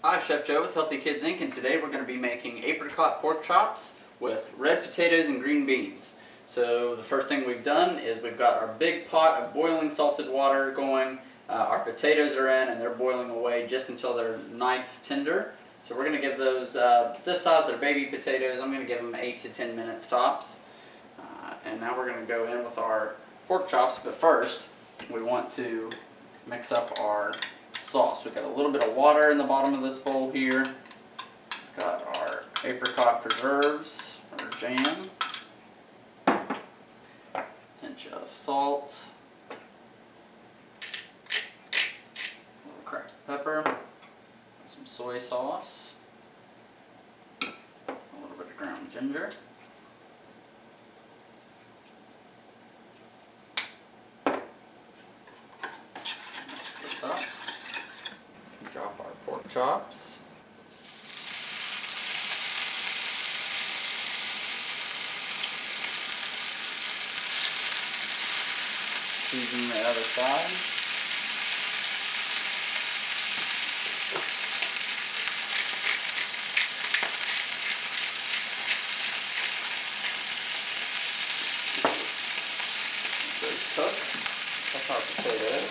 Hi, Chef Joe with Healthy Kids Inc. and today we're going to be making apricot pork chops with red potatoes and green beans. So the first thing we've done is we've got our big pot of boiling salted water going. Our potatoes are in and they're boiling away just until they're knife tender. So we're going to give those, this size, they're baby potatoes, I'm going to give them 8 to 10 minutes tops. And now we're going to go in with our pork chops, but first we want to mix up our sauce. We've got a little bit of water in the bottom of this bowl here. We've got our apricot preserves, or jam, pinch of salt, a little cracked pepper, some soy sauce, a little bit of ground ginger, mix this up. Drop our pork chops. Season the other side. Those cook. Cook our potatoes.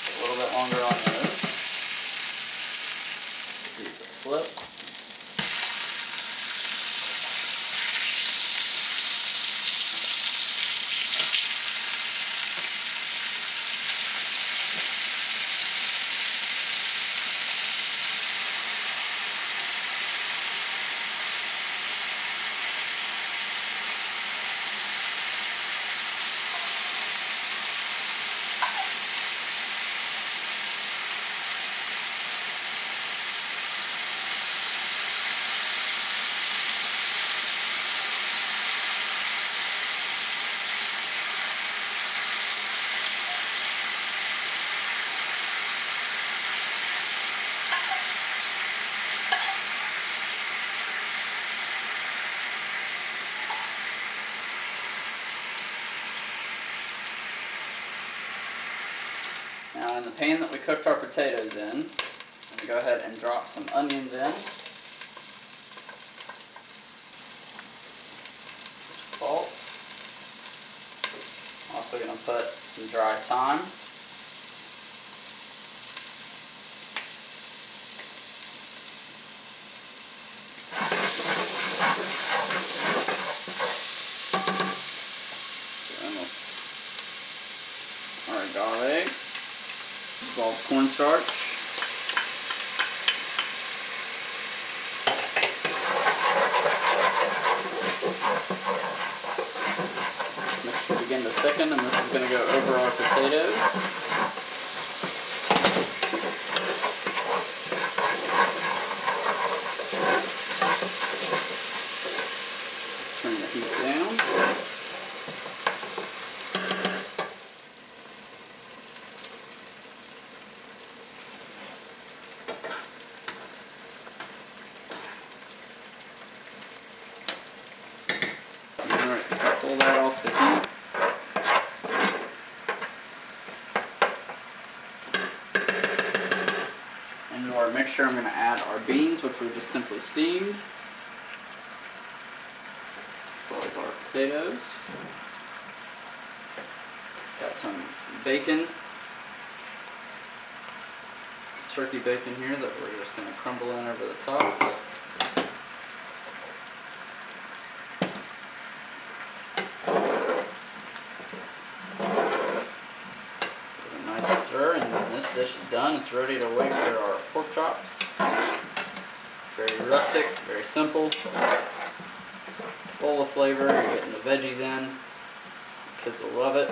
A little bit longer on those. Use the flip. Now in the pan that we cooked our potatoes in, I'm going to go ahead and drop some onions in, salt, also going to put some dried thyme, our agave, dissolved cornstarch, this mixture begin to thicken, and this is going to go over our potatoes. Turn the heat down. Pull that off the heat. Into our mixture, I'm going to add our beans, which we just simply steamed, as well as our potatoes. Got some bacon, turkey bacon here that we're just going to crumble in over the top. And then this dish is done. It's ready to wait for our pork chops. Very rustic, very simple, full of flavor. You're getting the veggies in. Kids will love it.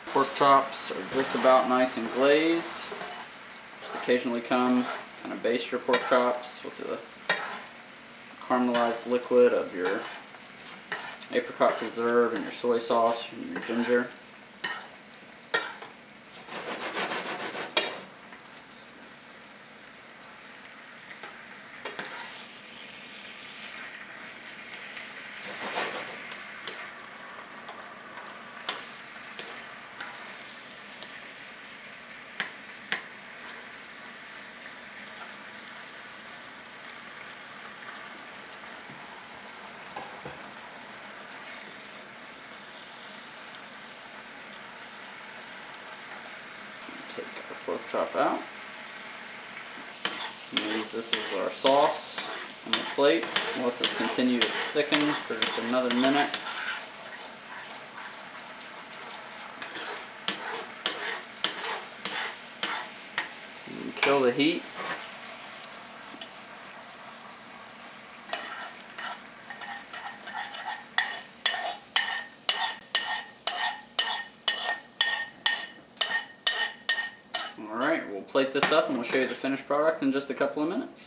Pork chops are just about nice and glazed. Just occasionally kind of baste your pork chops with the caramelized liquid of your apricot preserve and your soy sauce and your ginger. Take our pork chop out. Use this as our sauce on the plate. We'll let this continue to thicken for just another minute. And kill the heat. Alright, we'll plate this up and we'll show you the finished product in just a couple of minutes.